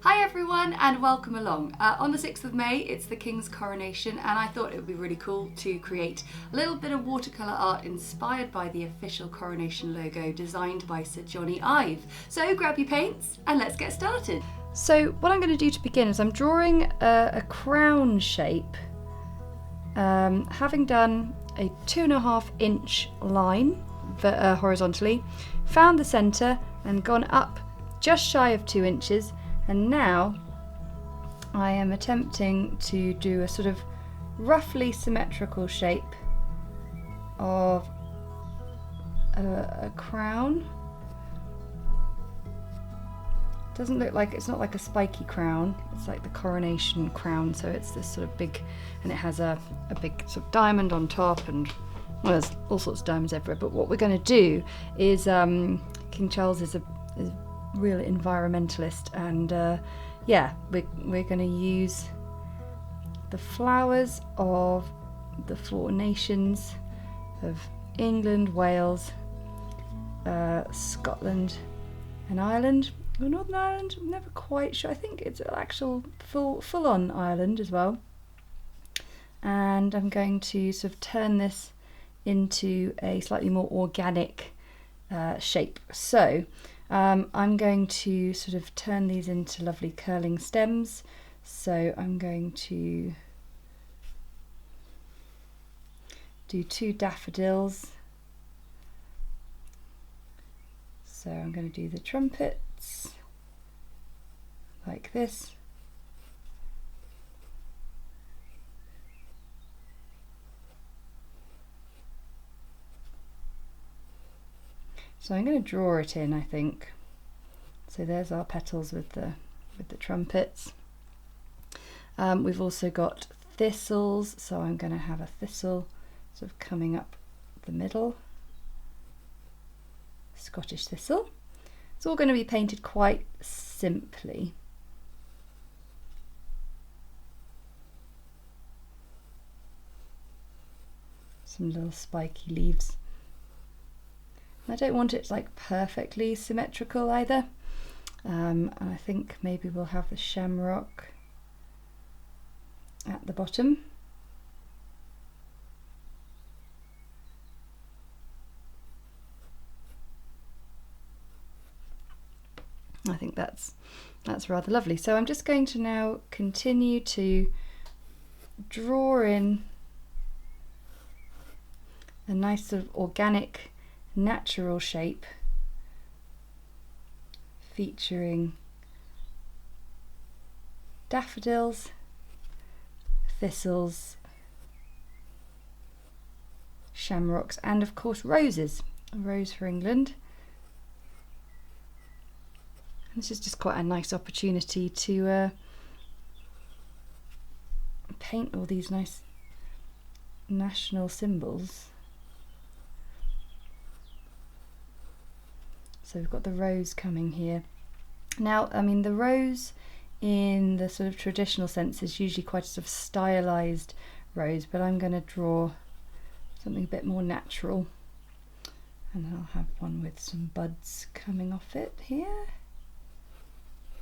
Hi everyone and welcome along. On the 6th of May it's the King's coronation and I thought it would be really cool to create a little bit of watercolour art inspired by the official coronation logo designed by Sir Johnny Ive. So grab your paints and let's get started. So what I'm going to do to begin is I'm drawing a crown shape, having done a 2.5 inch line horizontally, found the centre and gone up just shy of 2 inches. And now I am attempting to do a sort of roughly symmetrical shape of a crown. Doesn't look like, it's not like a spiky crown, it's like the coronation crown, so it's this sort of big, and it has a big sort of diamond on top, and well, there's all sorts of diamonds everywhere. But what we're going to do is, King Charles is a real environmentalist, and yeah, we're going to use the flowers of the 4 nations of England, Wales, Scotland and Ireland, or Northern Ireland. I'm never quite sure. I think it's an actual full-on Ireland as well. And I'm going to sort of turn this into a slightly more organic shape. So I'm going to sort of turn these into lovely curling stems. So I'm going to do 2 daffodils. So I'm going to do the trumpets like this. So I'm going to draw it in, I think. So there's our petals with the trumpets. We've also got thistles, so I'm going to have a thistle sort of coming up the middle. Scottish thistle. It's all going to be painted quite simply. Some little spiky leaves. I don't want it like perfectly symmetrical either. And I think maybe we'll have the shamrock at the bottom. I think that's rather lovely. So I'm just going to now continue to draw in a nice sort of organic natural shape featuring daffodils, thistles, shamrocks, and of course roses. A rose for England. And this is just quite a nice opportunity to paint all these nice national symbols. So we've got the rose coming here. Now, I mean, the rose in the sort of traditional sense is usually quite a sort of stylized rose, but I'm going to draw something a bit more natural. And I'll have one with some buds coming off it here.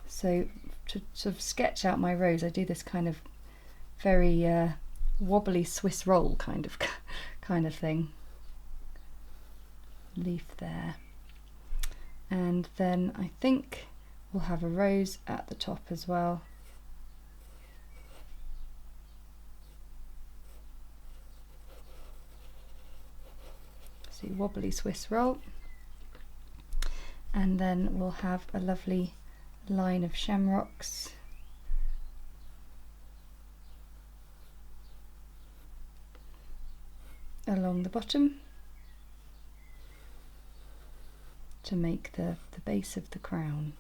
So to sort of sketch out my rose, I do this kind of very wobbly Swiss roll kind of thing. Leaf there. And then I think we'll have a rose at the top as well. See, wobbly Swiss roll. And then we'll have a lovely line of shamrocks. Along the bottom, to make the base of the crown.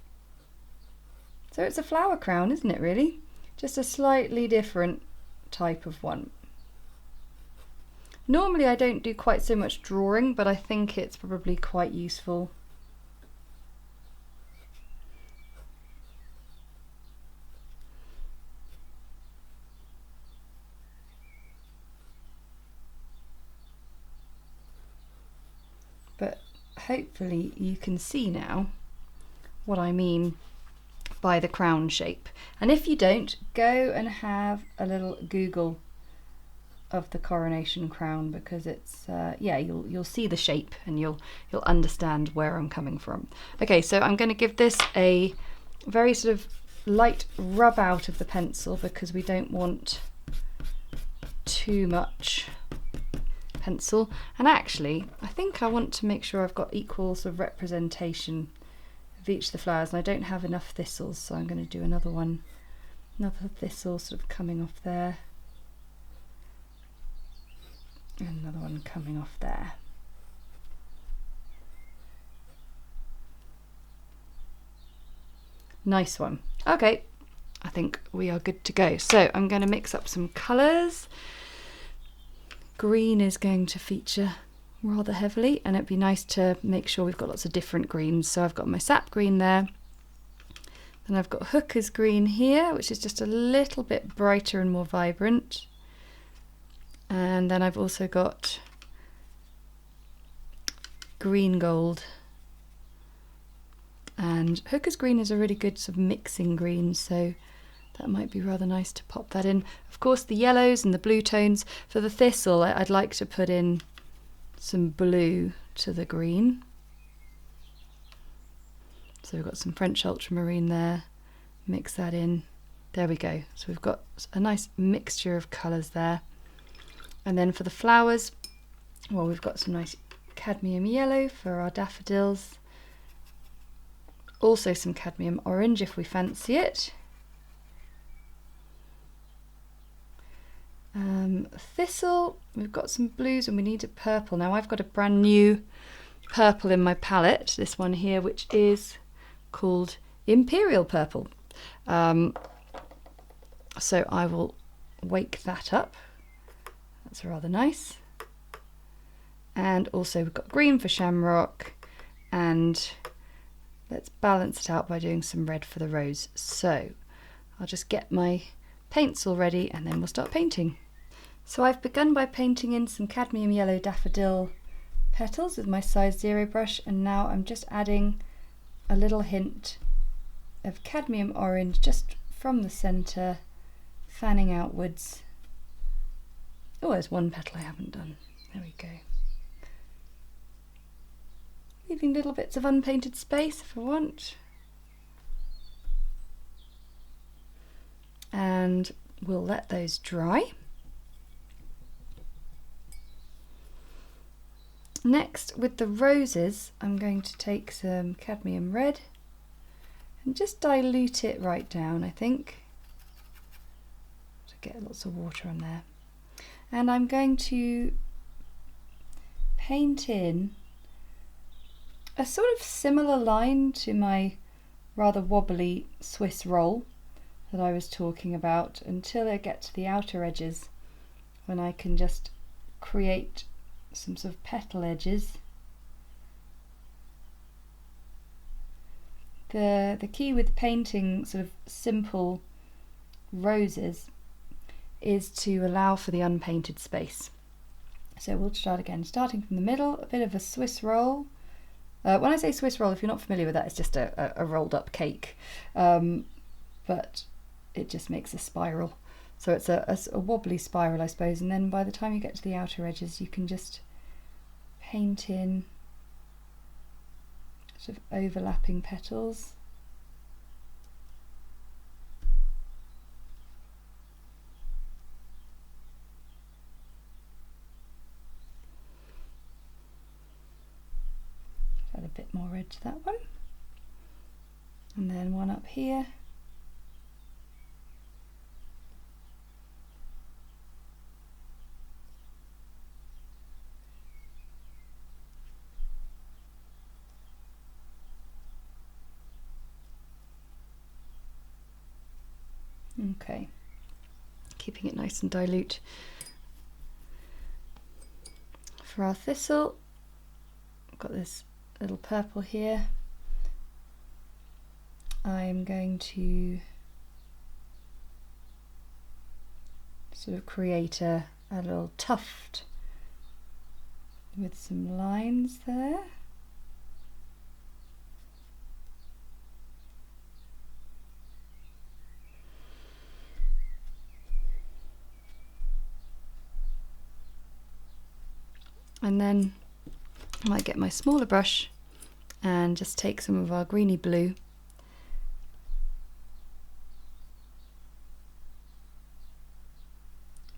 So it's a flower crown, isn't it, really? Just a slightly different type of one. Normally I don't do quite so much drawing, but I think it's probably quite useful. But hopefully you can see now what I mean by the crown shape. And if you don't, go and have a little Google of the coronation crown, because it's yeah, you'll see the shape and you'll understand where I'm coming from. Okay, so I'm going to give this a very sort of light rub out of the pencil, because we don't want too much pencil. And actually I think I want to make sure I've got equal sort of representation of each of the flowers, and I don't have enough thistles, so I'm going to do another one, another thistle sort of coming off there, and another one coming off there. Nice one. Okay, I think we are good to go. So I'm going to mix up some colours. Green is going to feature rather heavily, and it'd be nice to make sure we've got lots of different greens. So I've got my sap green there, then I've got hooker's green here, which is just a little bit brighter and more vibrant, and then I've also got green gold. And hooker's green is a really good sort of mixing green, so that might be rather nice to pop that in. Of course, the yellows and the blue tones. For the thistle, I'd like to put in some blue to the green. So we've got some French ultramarine there, mix that in. There we go. So we've got a nice mixture of colours there. And then for the flowers, well, we've got some nice cadmium yellow for our daffodils. Also some cadmium orange if we fancy it. Thistle, we've got some blues and we need a purple. Now I've got a brand new purple in my palette, this one here, which is called Imperial Purple. So I will wake that up. That's rather nice. And also we've got green for shamrock, and let's balance it out by doing some red for the rose. So I'll just get my paints all ready and then we'll start painting. So I've begun by painting in some cadmium yellow daffodil petals with my size 0 brush, and now I'm just adding a little hint of cadmium orange just from the centre, fanning outwards. Oh, there's one petal I haven't done. There we go. Leaving little bits of unpainted space if I want. And we'll let those dry. Next, with the roses, I'm going to take some cadmium red and just dilute it right down, I think, to get lots of water on there. And I'm going to paint in a sort of similar line to my rather wobbly Swiss roll that I was talking about, until I get to the outer edges, when I can just create some sort of petal edges. The key with painting sort of simple roses is to allow for the unpainted space. So we'll start again, starting from the middle, a bit of a Swiss roll. When I say Swiss roll, if you're not familiar with that, it's just a rolled up cake, but it just makes a spiral. So it's a wobbly spiral, I suppose, and then by the time you get to the outer edges, you can just paint in sort of overlapping petals. Add a bit more red to that one, and then one up here. Okay, keeping it nice and dilute. For our thistle, I've got this little purple here. I'm going to sort of create a little tuft with some lines there. And then I might get my smaller brush and just take some of our greeny blue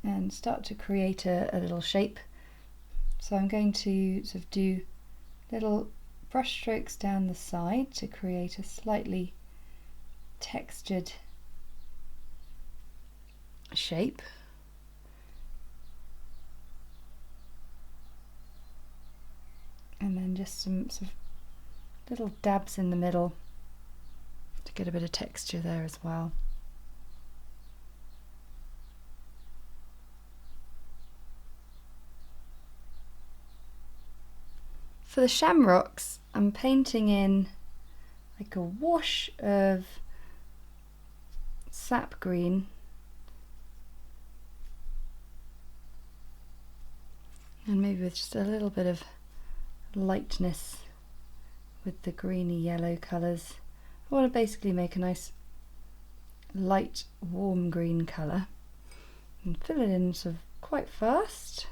and start to create a little shape. So I'm going to sort of do little brush strokes down the side to create a slightly textured shape. And then just some sort of little dabs in the middle to get a bit of texture there as well. For the shamrocks, I'm painting in like a wash of sap green and maybe with just a little bit of lightness with the greeny yellow colours. I want to basically make a nice light warm green colour and fill it in sort of quite fast.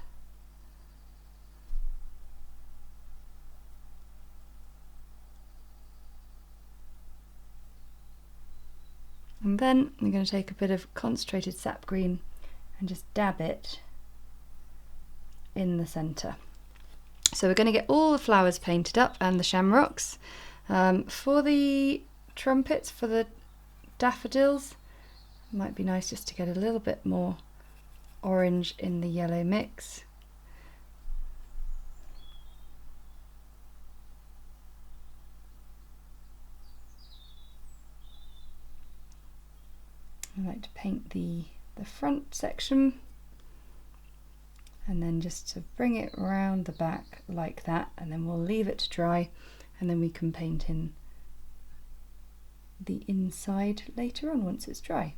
And then I'm going to take a bit of concentrated sap green and just dab it in the centre. So we're going to get all the flowers painted up and the shamrocks. For the trumpets, for the daffodils, it might be nice just to get a little bit more orange in the yellow mix. I like to paint the front section and then just to bring it round the back like that, and then we'll leave it to dry and then we can paint in the inside later on once it's dry.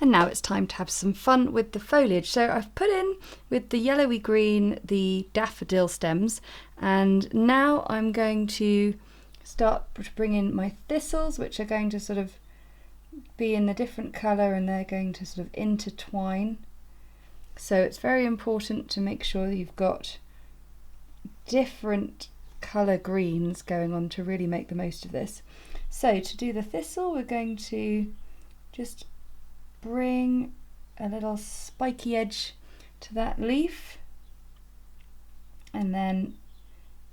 And now it's time to have some fun with the foliage. So I've put in with the yellowy green the daffodil stems, and now I'm going to start to bring in my thistles, which are going to sort of be in a different colour and they're going to sort of intertwine. So it's very important to make sure that you've got different colour greens going on to really make the most of this. So to do the thistle, we're going to just bring a little spiky edge to that leaf and then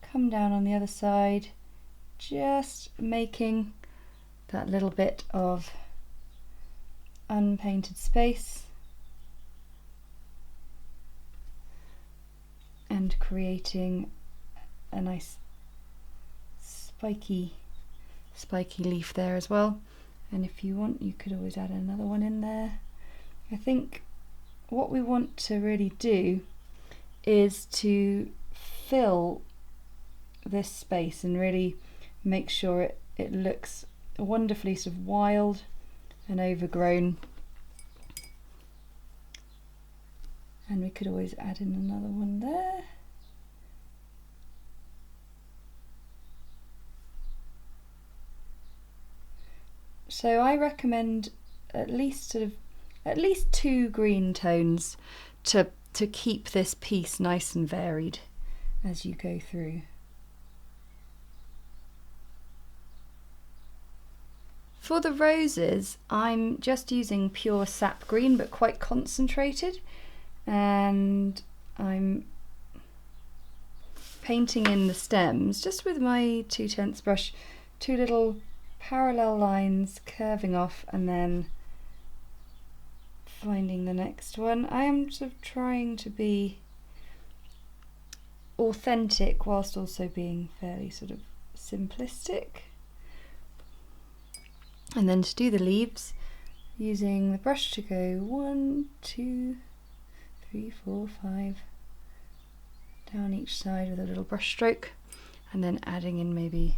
come down on the other side, just making that little bit of unpainted space and creating a nice spiky leaf there as well. And if you want, you could always add another one in there. I think what we want to really do is to fill this space and really make sure it looks wonderfully sort of wild and overgrown. And we could always add in another one there. So I recommend at least 2 green tones to keep this piece nice and varied as you go through. For the roses, I'm just using pure sap green but quite concentrated, and I'm painting in the stems just with my 2/10 brush, 2 little parallel lines curving off and then finding the next one. I am sort of trying to be authentic whilst also being fairly sort of simplistic. And then to do the leaves, using the brush to go 1, 2, 3, 4, 5 down each side with a little brush stroke, and then adding in maybe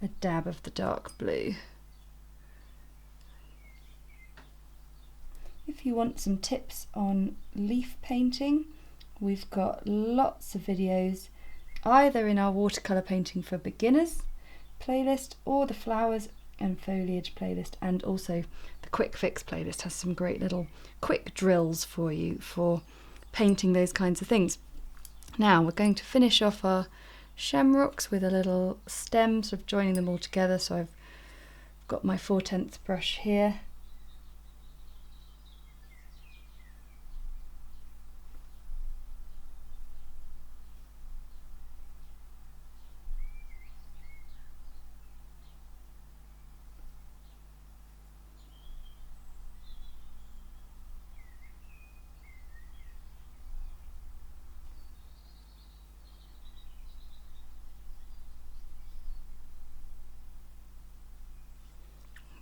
a dab of the dark blue. If you want some tips on leaf painting, we've got lots of videos either in our watercolour painting for beginners playlist or the flowers and foliage playlist, and also the quick fix playlist has some great little quick drills for you for painting those kinds of things. Now we're going to finish off our shamrocks with a little stem, sort of joining them all together. So I've got my 4/10 brush here.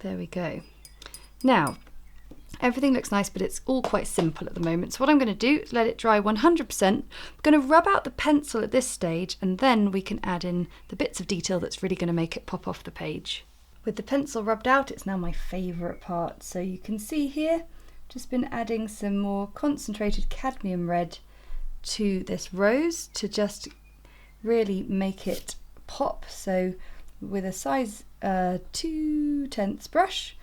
There we go. Now, everything looks nice, but it's all quite simple at the moment. So what I'm going to do is let it dry 100%. I'm going to rub out the pencil at this stage, and then we can add in the bits of detail that's really going to make it pop off the page. With the pencil rubbed out, it's now my favourite part. So you can see here, just been adding some more concentrated cadmium red to this rose to just really make it pop. So with a size 2/10 brush,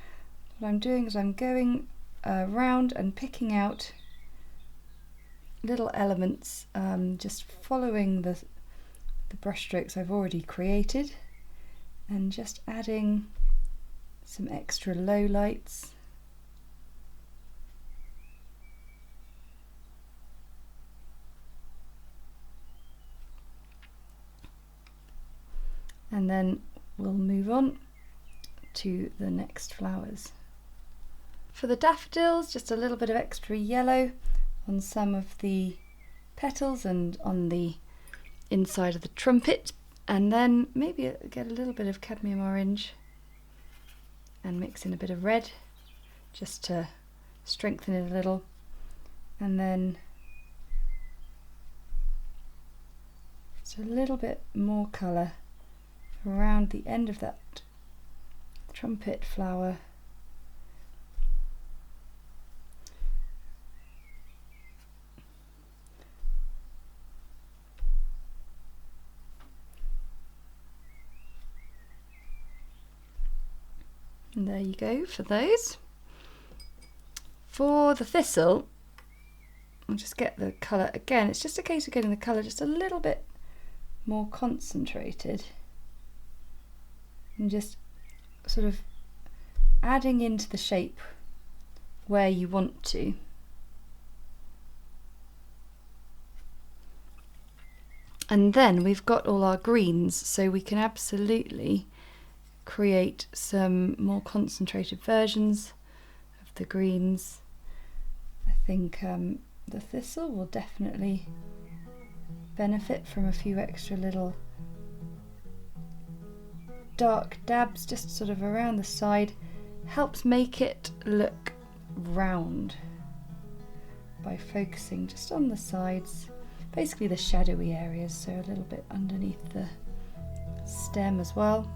what I'm doing is I'm going around and picking out little elements, just following the brush strokes I've already created, and just adding some extra low lights. And then we'll move on to the next flowers. For the daffodils, just a little bit of extra yellow on some of the petals and on the inside of the trumpet, and then maybe get a little bit of cadmium orange and mix in a bit of red just to strengthen it a little, and then just a little bit more colour around the end of that trumpet flower. And there you go for those. For the thistle, I'll just get the colour again. It's just a case of getting the colour just a little bit more concentrated and just sort of adding into the shape where you want to. And then we've got all our greens, so we can absolutely create some more concentrated versions of the greens. I think the thistle will definitely benefit from a few extra little dark dabs just sort of around the side. Helps make it look round by focusing just on the sides, basically the shadowy areas, so a little bit underneath the stem as well.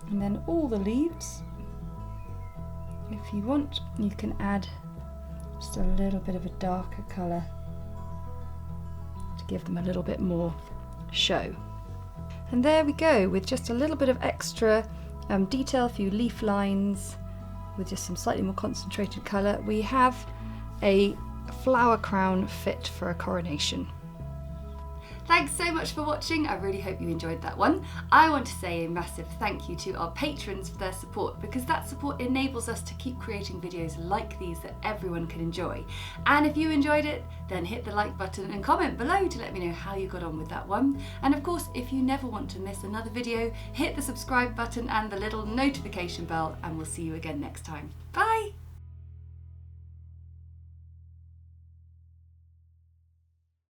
And then all the leaves, if you want, you can add just a little bit of a darker colour to give them a little bit more show. And there we go, with just a little bit of extra detail, a few leaf lines with just some slightly more concentrated colour. We have a flower crown fit for a coronation. Thanks so much for watching. I really hope you enjoyed that one. I want to say a massive thank you to our patrons for their support, because that support enables us to keep creating videos like these that everyone can enjoy. And if you enjoyed it, then hit the like button and comment below to let me know how you got on with that one. And of course, if you never want to miss another video, hit the subscribe button and the little notification bell, and we'll see you again next time. Bye!